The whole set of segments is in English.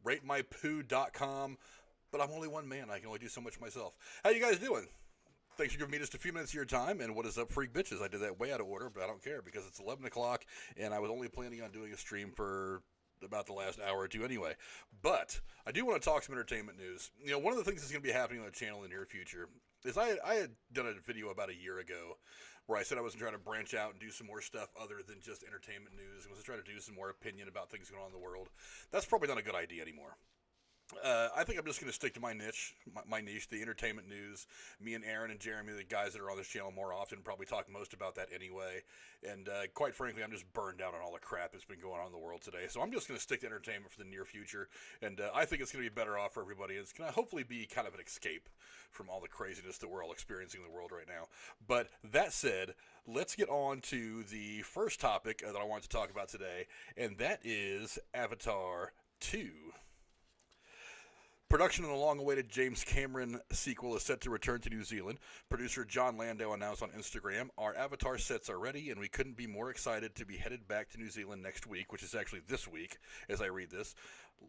ratemypoo.com. But I'm only one man. I can only do so much myself. How you guys doing? Thanks for giving me just a few minutes of your time. And what is up, freak bitches? I did that way out of order, but I don't care because it's 11 o'clock, and I was only planning on doing a stream for about the last hour or two anyway. But I do want to talk some entertainment news. You know, one of the things that's going to be happening on the channel in the near future is I had done a video about a year ago where I said I wasn't trying to branch out and do some more stuff other than just entertainment news. I was trying to do some more opinion about things going on in the world. That's probably not a good idea anymore. I think I'm just going to stick to my niche, the entertainment news. Me and Aaron and Jeremy, the guys that are on this channel more often, probably talk most about that anyway. And quite frankly, I'm just burned out on all the crap that's been going on in the world today. So I'm just going to stick to entertainment for the near future. And I think it's going to be better off for everybody. It's going to hopefully be kind of an escape from all the craziness that we're all experiencing in the world right now. But that said, let's get on to the first topic that I want to talk about today. And that is Avatar 2. Production on the long-awaited James Cameron sequel is set to return to New Zealand. Producer John Landau announced on Instagram, "Our Avatar sets are ready, and we couldn't be more excited to be headed back to New Zealand next week," which is actually this week, as I read this.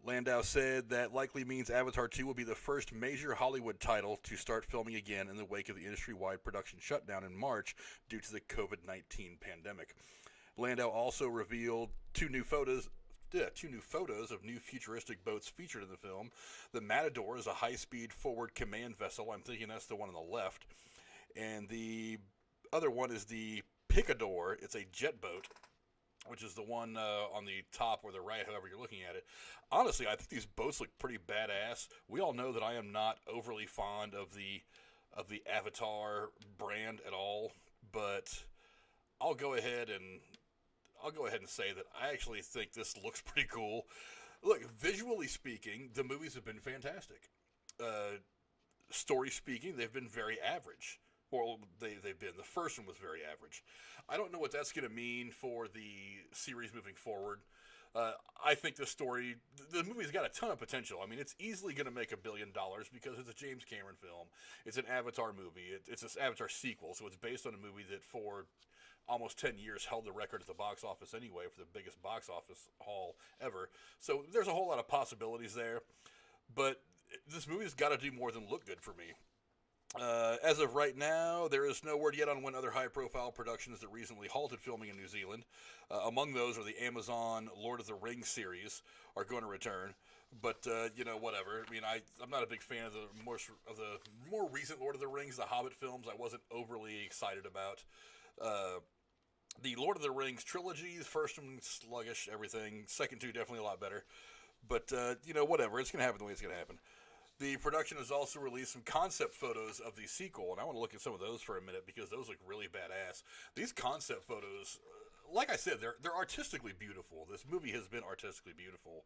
Landau said that likely means Avatar 2 will be the first major Hollywood title to start filming again in the wake of the industry-wide production shutdown in March due to the COVID-19 pandemic. Landau also revealed two new photos of new futuristic boats featured in the film. The Matador is a high-speed forward command vessel. I'm thinking that's the one on the left. And the other one is the Picador. It's a jet boat, which is the one on the top or the right, however you're looking at it. Honestly, I think these boats look pretty badass. We all know that I am not overly fond of the Avatar brand at all, but I'll go ahead and say that I actually think this looks pretty cool. Look, visually speaking, the movies have been fantastic. Story speaking, they've been very average. Well, they've been. The first one was very average. I don't know what that's going to mean for the series moving forward. I think the movie's got a ton of potential. I mean, it's easily going to make $1 billion because it's a James Cameron film. It's an Avatar movie. It's an Avatar sequel, so it's based on a movie that for almost 10 years held the record at the box office anyway for the biggest box office haul ever. So there's a whole lot of possibilities there. But this movie's got to do more than look good for me. As of right now, there is no word yet on when other high-profile productions that recently halted filming in New Zealand, among those are the Amazon Lord of the Rings series, are going to return. But whatever. I mean, I'm not a big fan of the more recent Lord of the Rings, the Hobbit films. I wasn't overly excited about. The Lord of the Rings trilogy, the first one sluggish, everything. Second two definitely a lot better. But whatever. It's going to happen the way it's going to happen. The production has also released some concept photos of the sequel, and I want to look at some of those for a minute because those look really badass. These concept photos, like I said, they're artistically beautiful. This movie has been artistically beautiful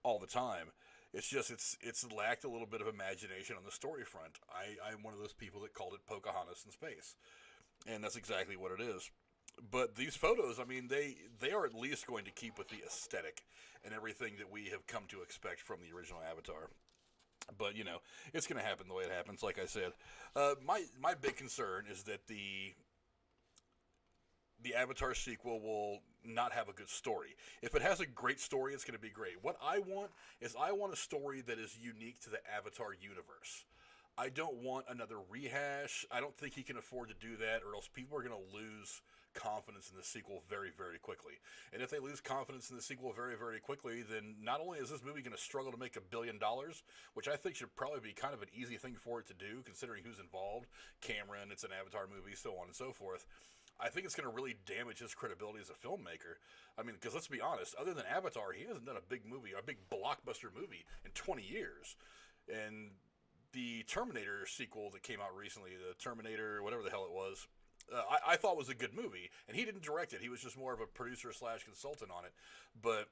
all the time. It's just it's lacked a little bit of imagination on the story front. I'm one of those people that called it Pocahontas in space, and that's exactly what it is. But these photos, I mean, they are at least going to keep with the aesthetic and everything that we have come to expect from the original Avatar. But, it's going to happen the way it happens, like I said. My big concern is that the Avatar sequel will not have a good story. If it has a great story, it's going to be great. What I want is a story that is unique to the Avatar universe. I don't want another rehash. I don't think he can afford to do that, or else people are going to lose confidence in the sequel very, very quickly. And if they lose confidence in the sequel very, very quickly, then not only is this movie going to struggle to make $1 billion, which I think should probably be kind of an easy thing for it to do, considering who's involved, Cameron, it's an Avatar movie, so on and so forth. I think it's going to really damage his credibility as a filmmaker. I mean, because let's be honest, other than Avatar, he hasn't done a big blockbuster movie in 20 years. And the Terminator sequel that came out recently, the Terminator, whatever the hell it was, I thought was a good movie. And he didn't direct it. He was just more of a producer/consultant on it. But,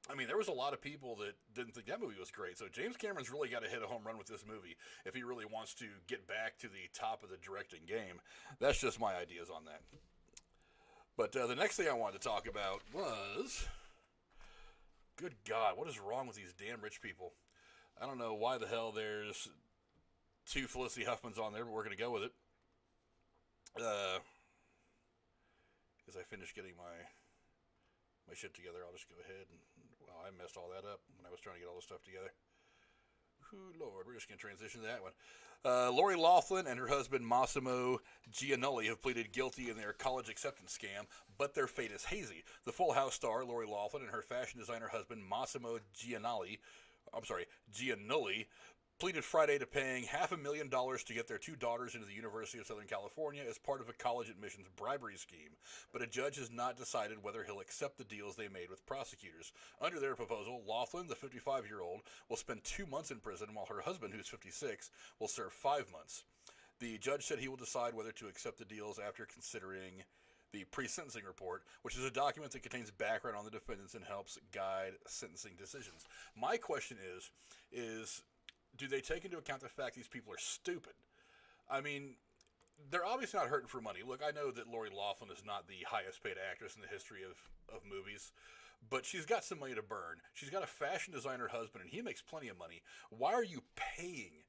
I mean, there was a lot of people that didn't think that movie was great. So James Cameron's really got to hit a home run with this movie if he really wants to get back to the top of the directing game. That's just my ideas on that. But the next thing I wanted to talk about was, good God, what is wrong with these damn rich people? I don't know why the hell there's two Felicity Huffmans on there, but we're going to go with it. As I finish getting my shit together, I'll just go ahead and Oh, I messed all that up when I was trying to get all this stuff together. Ooh, Lord, we're just going to transition to that one. Lori Loughlin and her husband Massimo Giannulli have pleaded guilty in their college acceptance scam, but their fate is hazy. The Full House star Lori Loughlin and her fashion designer husband Massimo Giannulli pleaded Friday to paying $500,000 to get their two daughters into the University of Southern California as part of a college admissions bribery scheme. But a judge has not decided whether he'll accept the deals they made with prosecutors. Under their proposal, Loughlin, the 55-year-old, will spend 2 months in prison, while her husband, who's 56, will serve 5 months. The judge said he will decide whether to accept the deals after considering the pre-sentencing report, which is a document that contains background on the defendants and helps guide sentencing decisions. My question is do they take into account the fact these people are stupid? I mean, they're obviously not hurting for money. Look, I know that Lori Loughlin is not the highest paid actress in the history of movies, but she's got some money to burn. She's got a fashion designer husband, and he makes plenty of money. Why are you paying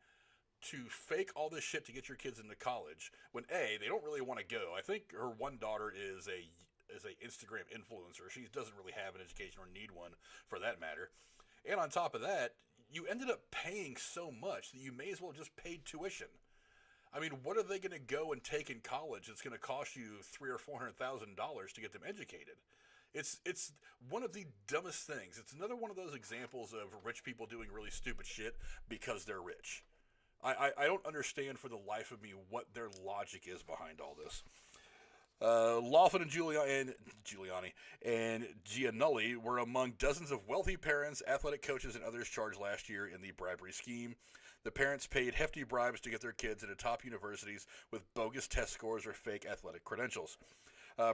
to fake all this shit to get your kids into college when, A, they don't really want to go? I think her one daughter is a Instagram influencer. She doesn't really have an education or need one for that matter. And on top of that, you ended up paying so much that you may as well just pay tuition. I mean, what are they going to go and take in college? It's going to cost you $300,000 or $400,000 to get them educated. It's one of the dumbest things. It's another one of those examples of rich people doing really stupid shit because they're rich. I don't understand for the life of me what their logic is behind all this. Loughlin and Giuliani and Giannulli were among dozens of wealthy parents, athletic coaches, and others charged last year in the bribery scheme. The parents paid hefty bribes to get their kids into top universities with bogus test scores or fake athletic credentials.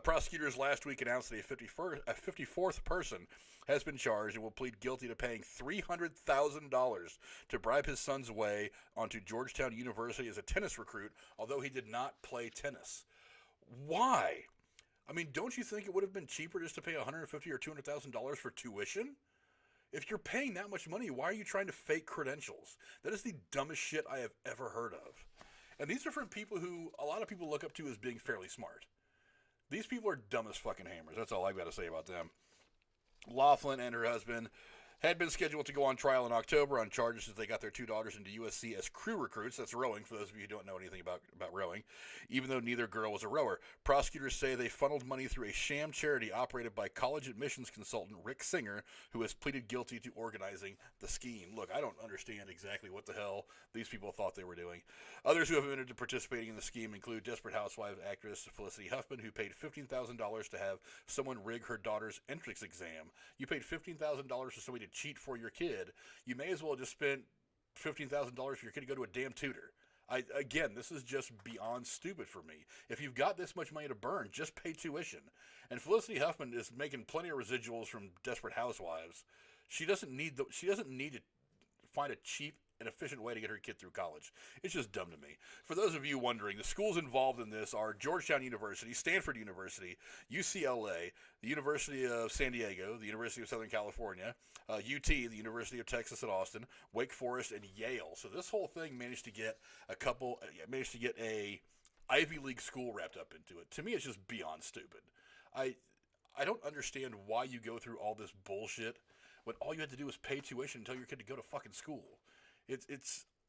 Prosecutors last week announced that a 54th person has been charged and will plead guilty to paying $300,000 to bribe his son's way onto Georgetown University as a tennis recruit, although he did not play tennis. Why? I mean, don't you think it would have been cheaper just to pay $150,000 or $200,000 for tuition? If you're paying that much money, why are you trying to fake credentials? That is the dumbest shit I have ever heard of. And these are from people who a lot of people look up to as being fairly smart. These people are dumb as fucking hammers. That's all I've got to say about them. Loughlin and her husband had been scheduled to go on trial in October on charges that they got their two daughters into USC as crew recruits. That's rowing, for those of you who don't know anything about rowing, even though neither girl was a rower. Prosecutors say they funneled money through a sham charity operated by college admissions consultant Rick Singer, who has pleaded guilty to organizing the scheme. Look, I don't understand exactly what the hell these people thought they were doing. Others who have admitted to participating in the scheme include Desperate Housewives actress Felicity Huffman, who paid $15,000 to have someone rig her daughter's entrance exam. You paid $15,000 for somebody to cheat for your kid. You may as well just spend $15,000 for your kid to go to a damn tutor. Again, this is just beyond stupid for me. If you've got this much money to burn, just pay tuition. And Felicity Huffman is making plenty of residuals from Desperate Housewives. She doesn't need to find a cheap and efficient way to get her kid through college. It's just dumb to me. For those of you wondering, the schools involved in this are Georgetown University, Stanford University, UCLA, the University of San Diego, the University of Southern California, UT, the University of Texas at Austin, Wake Forest, and Yale. So this whole thing managed to get a Ivy League school wrapped up into it. To me, it's just beyond stupid. I don't understand why you go through all this bullshit when all you had to do was pay tuition and tell your kid to go to fucking school.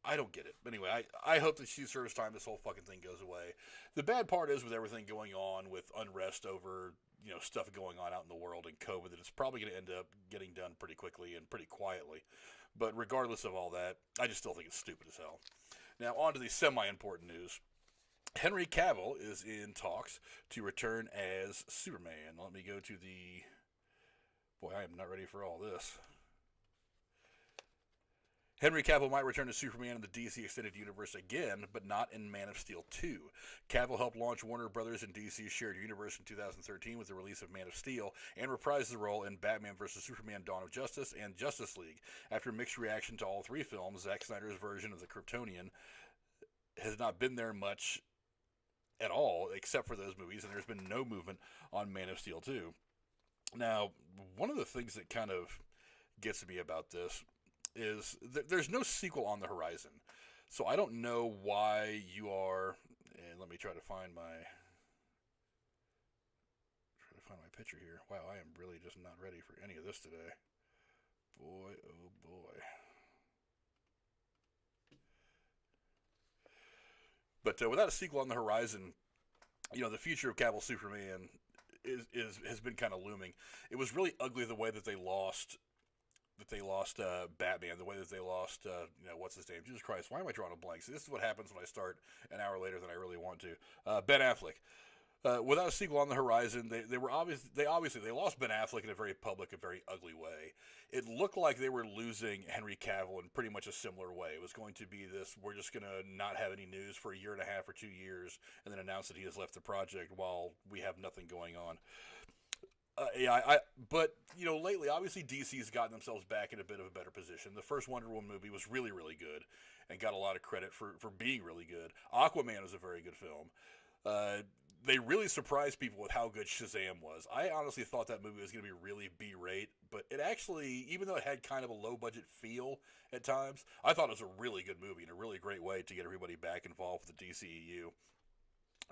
I don't get it. Anyway, I hope that she serves time, this whole fucking thing goes away. The bad part is with everything going on with unrest over, stuff going on out in the world and COVID, that it's probably going to end up getting done pretty quickly and pretty quietly. But regardless of all that, I just still think it's stupid as hell. Now, on to the semi-important news. Henry Cavill is in talks to return as Superman. Let me go to the... Boy, I am not ready for all this. Henry Cavill might return to Superman in the DC Extended Universe again, but not in Man of Steel 2. Cavill helped launch Warner Brothers and DC's shared universe in 2013 with the release of Man of Steel, and reprised the role in Batman vs. Superman Dawn of Justice and Justice League. After mixed reaction to all three films, Zack Snyder's version of the Kryptonian has not been there much at all, except for those movies, and there's been no movement on Man of Steel 2. Now, one of the things that kind of gets me about this is there's no sequel on the horizon. So I don't know why you are, and let me try to find my picture here. Wow, I am really just not ready for any of this today. boy, oh boy. But without a sequel on the horizon, the future of Cavill Superman has been kind of looming. It was really ugly the way that they lost Batman, the way that they lost what's his name? Jesus Christ, why am I drawing a blank? See, this is what happens when I start an hour later than I really want to. Ben Affleck. Without a sequel on the horizon, they lost Ben Affleck in a very public, a very ugly way. It looked like they were losing Henry Cavill in pretty much a similar way. It was going to be this: we're just going to not have any news for a year and a half or 2 years, and then announce that he has left the project while we have nothing going on. But lately, obviously, DC's gotten themselves back in a bit of a better position. The first Wonder Woman movie was really, really good, and got a lot of credit for being really good. Aquaman was a very good film. They really surprised people with how good Shazam was. I honestly thought that movie was going to be really B-rate, but it actually, even though it had kind of a low-budget feel at times, I thought it was a really good movie and a really great way to get everybody back involved with the DCEU.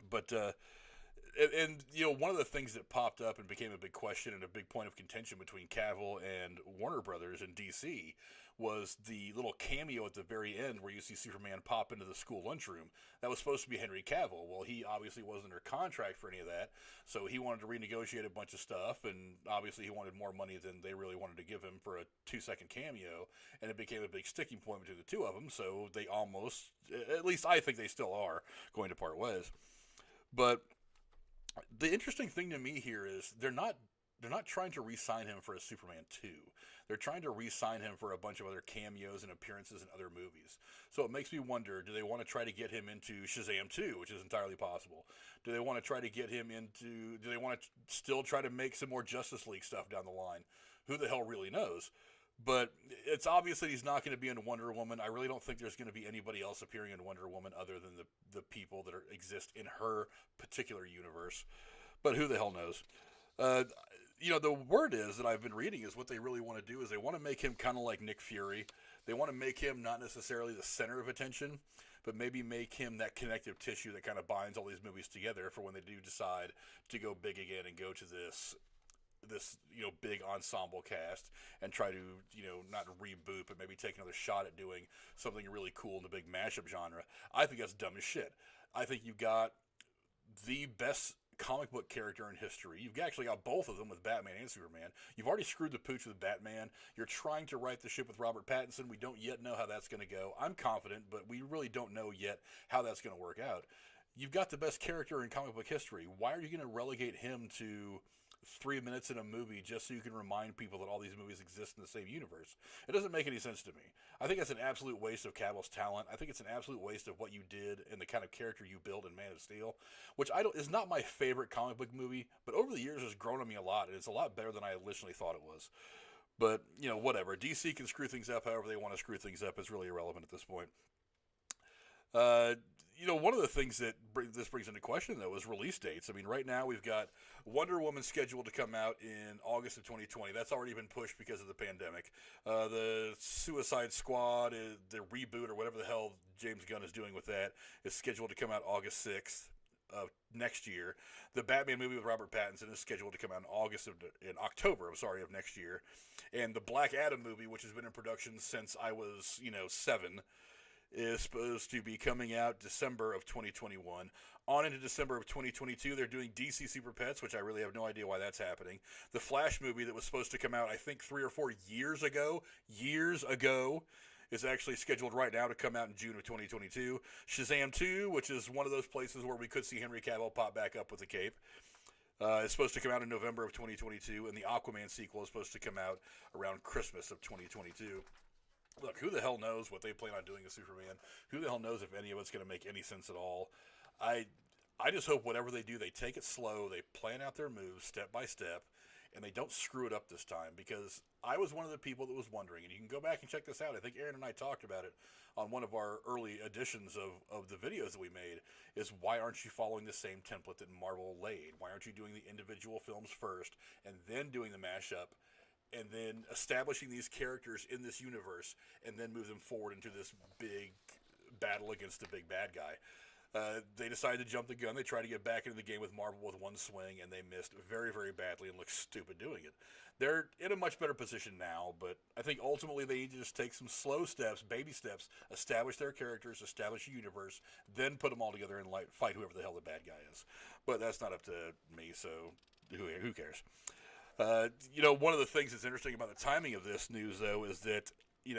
But, one of the things that popped up and became a big question and a big point of contention between Cavill and Warner Brothers and DC was the little cameo at the very end where you see Superman pop into the school lunchroom. That was supposed to be Henry Cavill. Well, he obviously wasn't under contract for any of that, so he wanted to renegotiate a bunch of stuff, and obviously he wanted more money than they really wanted to give him for a 2-second cameo, and it became a big sticking point between the two of them, so they almost, at least I think they still are, going to part ways. But the interesting thing to me here is they're not trying to re-sign him for a Superman 2. They're trying to re-sign him for a bunch of other cameos and appearances in other movies. So it makes me wonder, do they want to try to get him into Shazam 2, which is entirely possible? Do they want to try to get him into, do they want to still try to make some more Justice League stuff down the line? Who the hell really knows? But it's obvious that he's not going to be in Wonder Woman. I really don't think there's going to be anybody else appearing in Wonder Woman other than the people that exist in her particular universe. But who the hell knows? The word is that I've been reading is what they really want to do is they want to make him kind of like Nick Fury. They want to make him not necessarily the center of attention, but maybe make him that connective tissue that kind of binds all these movies together for when they do decide to go big again and go to this big ensemble cast and try to not reboot but maybe take another shot at doing something really cool in the big mashup genre. I think that's dumb as shit. I think you've got the best comic book character in history. You've actually got both of them with Batman and Superman. You've already screwed the pooch with Batman. You're trying to right the ship with Robert Pattinson. We don't yet know how that's going to go. I'm confident, but we really don't know yet how that's going to work out. You've got the best character in comic book history. Why are you going to relegate him to 3 minutes in a movie just so you can remind people that all these movies exist in the same universe? It doesn't make any sense to me. I think that's an absolute waste of Cavill's talent. I think it's an absolute waste of what you did and the kind of character you built in Man of Steel, which is not my favorite comic book movie, but over the years has grown on me a lot, and it's a lot better than I initially thought it was. But, whatever. DC can screw things up however they want to screw things up. It's really irrelevant at this point. One of the things that this brings into question, though, is release dates. I mean, right now we've got Wonder Woman scheduled to come out in August of 2020. That's already been pushed because of the pandemic. The Suicide Squad, the reboot, or whatever the hell James Gunn is doing with that, is scheduled to come out August 6th of next year. The Batman movie with Robert Pattinson is scheduled to come out in October of next year. And the Black Adam movie, which has been in production since I was, 7, is supposed to be coming out December of 2021. On into December of 2022, they're doing DC Super Pets, which I really have no idea why that's happening. The Flash movie that was supposed to come out, I think, 3 or 4 years ago, is actually scheduled right now to come out in June of 2022. Shazam 2, which is one of those places where we could see Henry Cavill pop back up with a cape, is supposed to come out in November of 2022, and the Aquaman sequel is supposed to come out around Christmas of 2022. Look, who the hell knows what they plan on doing with Superman? Who the hell knows if any of it's going to make any sense at all? I just hope whatever they do, they take it slow, they plan out their moves step by step, and they don't screw it up this time, because I was one of the people that was wondering, and you can go back and check this out. I think Aaron and I talked about it on one of our early editions of the videos that we made, is why aren't you following the same template that Marvel laid? Why aren't you doing the individual films first, and then doing the mashup, and then establishing these characters in this universe, and then move them forward into this big battle against a big bad guy? They decided to jump the gun. They tried to get back into the game with Marvel with one swing, and they missed very, very badly and looked stupid doing it. They're in a much better position now, but I think ultimately they need to just take some slow steps, baby steps, establish their characters, establish a universe, then put them all together and fight whoever the hell the bad guy is. But that's not up to me, so who cares? One of the things that's interesting about the timing of this news, though, is that,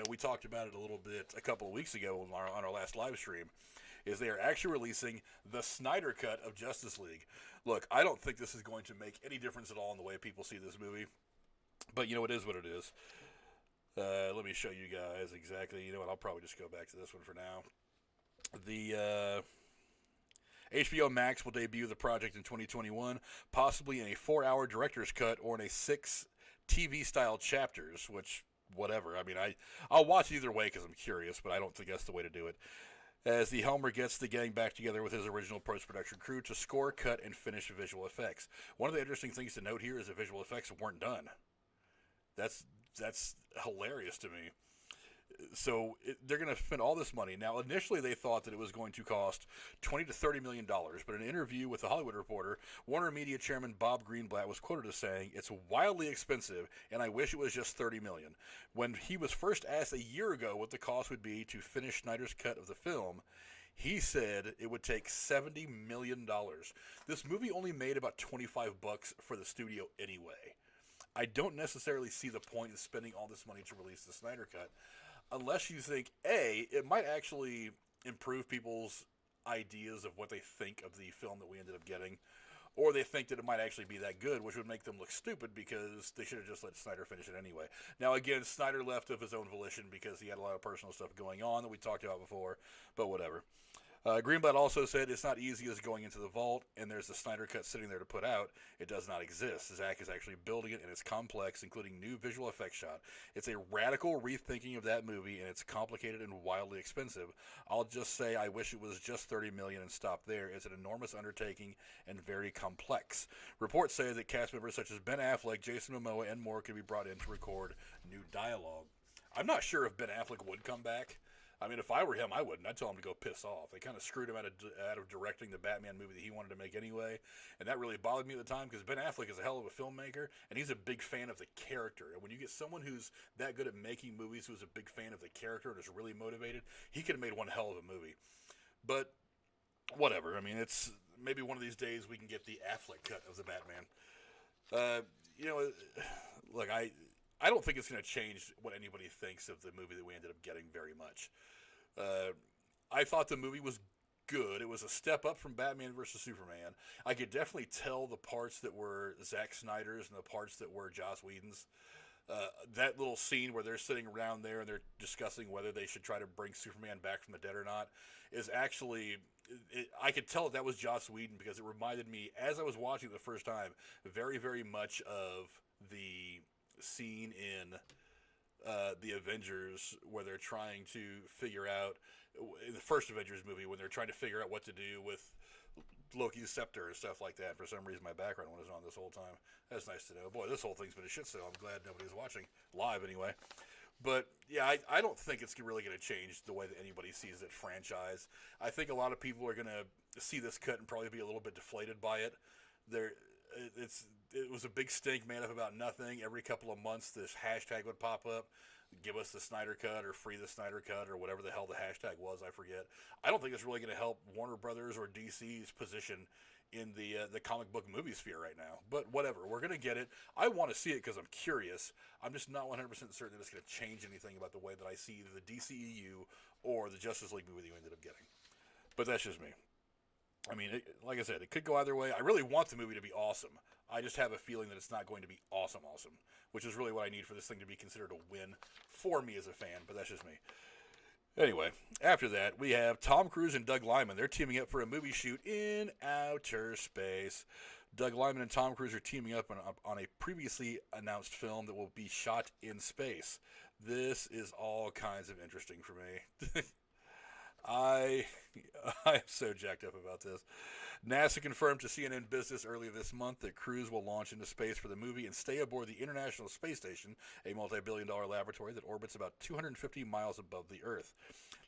we talked about it a little bit a couple of weeks ago on our last live stream, is they are actually releasing the Snyder cut of Justice League. Look, I don't think this is going to make any difference at all in the way people see this movie, but, it is what it is. Let me show you guys exactly. You know what, I'll probably just go back to this one for now. The HBO Max will debut the project in 2021, possibly in a 4-hour director's cut or in a 6 TV-style chapters, which, whatever. I mean, I'll watch either way because I'm curious, but I don't think that's the way to do it. As the Helmer gets the gang back together with his original post-production crew to score, cut, and finish visual effects. One of the interesting things to note here is that visual effects weren't done. That's hilarious to me. So they're going to spend all this money. Now, initially they thought that it was going to cost $20 to $30 million, but in an interview with The Hollywood Reporter, Warner Media Chairman Bob Greenblatt was quoted as saying, "It's wildly expensive, and I wish it was just $30 million." When he was first asked a year ago what the cost would be to finish Snyder's cut of the film, he said it would take $70 million. This movie only made about $25 for the studio anyway. I don't necessarily see the point in spending all this money to release the Snyder cut, unless you think, A, it might actually improve people's ideas of what they think of the film that we ended up getting, or they think that it might actually be that good, which would make them look stupid because they should have just let Snyder finish it anyway. Now, again, Snyder left of his own volition because he had a lot of personal stuff going on that we talked about before, but whatever. Greenblatt also said it's not easy as going into the vault, and there's the Snyder cut sitting there to put out. It does not exist. Zach is actually building it, and it's complex, including new visual effects shot. It's a radical rethinking of that movie, and it's complicated and wildly expensive. I'll just say I wish it was just $30 million and stop there. It's an enormous undertaking and very complex. Reports say that cast members such as Ben Affleck, Jason Momoa, and more could be brought in to record new dialogue. I'm not sure if Ben Affleck would come back. I mean, if I were him, I wouldn't. I'd tell him to go piss off. They kind of screwed him out of directing the Batman movie that he wanted to make anyway, and that really bothered me at the time because Ben Affleck is a hell of a filmmaker, and he's a big fan of the character. And when you get someone who's that good at making movies who's a big fan of the character and is really motivated, he could have made one hell of a movie. But whatever. I mean, it's maybe one of these days we can get the Affleck cut of the Batman. Look, I don't think it's going to change what anybody thinks of the movie that we ended up getting very much. I thought the movie was good. It was a step up from Batman vs. Superman. I could definitely tell the parts that were Zack Snyder's and the parts that were Joss Whedon's. That little scene where they're sitting around there and they're discussing whether they should try to bring Superman back from the dead or not is actually... I could tell that was Joss Whedon because it reminded me, as I was watching it the first time, very, very much of the scene in the Avengers where they're trying to figure out, in the first Avengers movie, when they're trying to figure out what to do with Loki's scepter and stuff like that. For some reason, my background was on this whole time. That's nice to know. Boy, this whole thing's been a shit show. I'm glad nobody's watching live anyway. But, yeah, I don't think it's really going to change the way that anybody sees that franchise. I think a lot of people are going to see this cut and probably be a little bit deflated by it. It was a big stink made up about nothing. Every couple of months, this hashtag would pop up, give us the Snyder Cut or free the Snyder Cut or whatever the hell the hashtag was, I forget. I don't think it's really going to help Warner Brothers or DC's position in the comic book movie sphere right now. But whatever, we're going to get it. I want to see it because I'm curious. I'm just not 100% certain that it's going to change anything about the way that I see either the DCEU or the Justice League movie that you ended up getting. But that's just me. I mean, like I said, it could go either way. I really want the movie to be awesome. I just have a feeling that it's not going to be awesome, which is really what I need for this thing to be considered a win for me as a fan, but that's just me. Anyway, after that, we have Tom Cruise and Doug Liman. They're teaming up for a movie shoot in outer space. Doug Liman and Tom Cruise are teaming up on a previously announced film that will be shot in space. This is all kinds of interesting for me. I I am so jacked up about this. NASA confirmed to CNN Business earlier this month that crews will launch into space for the movie and stay aboard the International Space Station, a multi-billion-dollar laboratory that orbits about 250 miles above the Earth.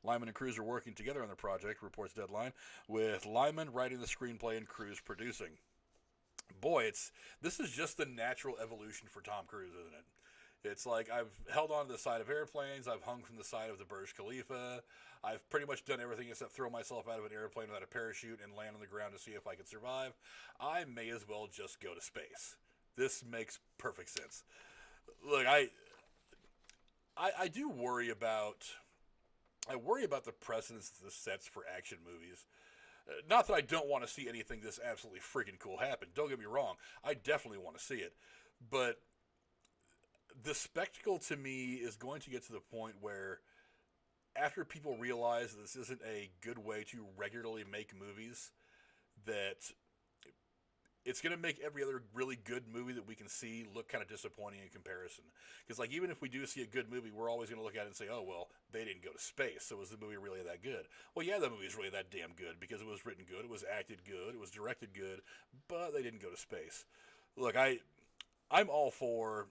Lyman and Cruise are working together on the project, reports Deadline, with Lyman writing the screenplay and Cruise producing. Boy, this is just the natural evolution for Tom Cruise, isn't it? It's like I've held on to the side of airplanes. I've hung from the side of the Burj Khalifa. I've pretty much done everything except throw myself out of an airplane without a parachute and land on the ground to see if I can survive. I may as well just go to space. This makes perfect sense. Look, I do worry about the precedence this sets for action movies. Not that I don't want to see anything this absolutely freaking cool happen. Don't get me wrong. I definitely want to see it. But the spectacle to me is going to get to the point where after people realize that this isn't a good way to regularly make movies, that it's going to make every other really good movie that we can see look kind of disappointing in comparison. Because, like, even if we do see a good movie, we're always going to look at it and say, oh, well, they didn't go to space, so was the movie really that good? Well, yeah, the movie is really that damn good because it was written good, it was acted good, it was directed good, but they didn't go to space. Look, I'm all for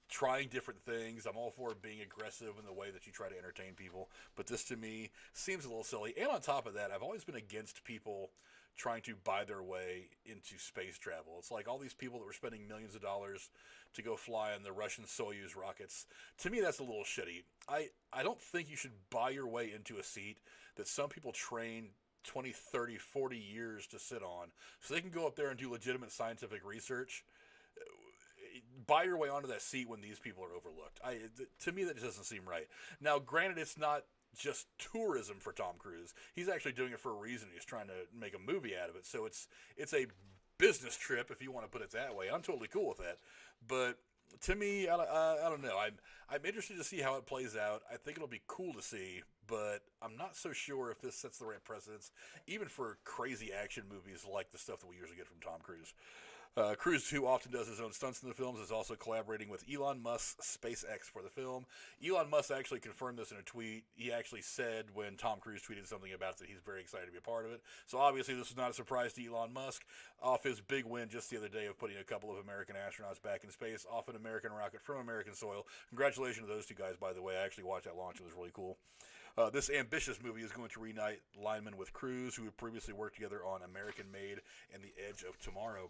trying different things. I'm all for being aggressive in the way that you try to entertain people, but this to me seems a little silly. And on top of that, I've always been against people trying to buy their way into space travel. It's like all these people that were spending millions of dollars to go fly on the Russian Soyuz rockets. To me, that's a little shitty. I don't think you should buy your way into a seat that some people train 20, 30, 40 years to sit on so they can go up there and do legitimate scientific research. Buy your way onto that seat when these people are overlooked. To me, that just doesn't seem right. Now, granted, it's not just tourism for Tom Cruise. He's actually doing it for a reason. He's trying to make a movie out of it. So it's a business trip, if you want to put it that way. I'm totally cool with that. But to me, I don't know. I'm interested to see how it plays out. I think it'll be cool to see, but I'm not so sure if this sets the right precedence, even for crazy action movies like the stuff that we usually get from Tom Cruise. Cruise, who often does his own stunts in the films, is also collaborating with Elon Musk's SpaceX for the film. Elon Musk actually confirmed this in a tweet. He actually said when Tom Cruise tweeted something about it that he's very excited to be a part of it. So obviously this is not a surprise to Elon Musk. Off his big win just the other day of putting a couple of American astronauts back in space off an American rocket from American soil. Congratulations to those two guys, by the way. I actually watched that launch. It was really cool. This ambitious movie is going to reunite Lyman with Cruise, who had previously worked together on American Made and The Edge of Tomorrow.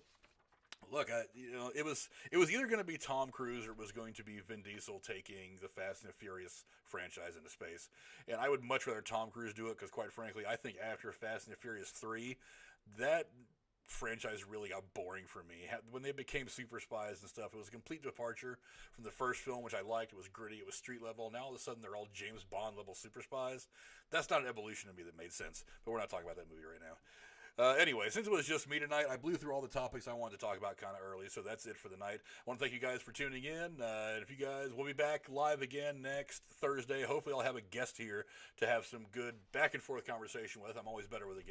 Look, it was either going to be Tom Cruise or it was going to be Vin Diesel taking the Fast and Furious franchise into space. And I would much rather Tom Cruise do it because, quite frankly, I think after Fast and Furious 3, that franchise really got boring for me. When they became super spies and stuff, it was a complete departure from the first film, which I liked. It was gritty, it was street level. Now all of a sudden they're all James Bond level super spies. That's not an evolution to me that made sense. But we're not talking about that movie right now. Anyway, since it was just me tonight, I blew through all the topics I wanted to talk about kind of early, so that's it for the night. I want to thank you guys for tuning in. And if you guys, we'll be back live again next Thursday. Hopefully I'll have a guest here to have some good back and forth conversation with. I'm always better with a guest.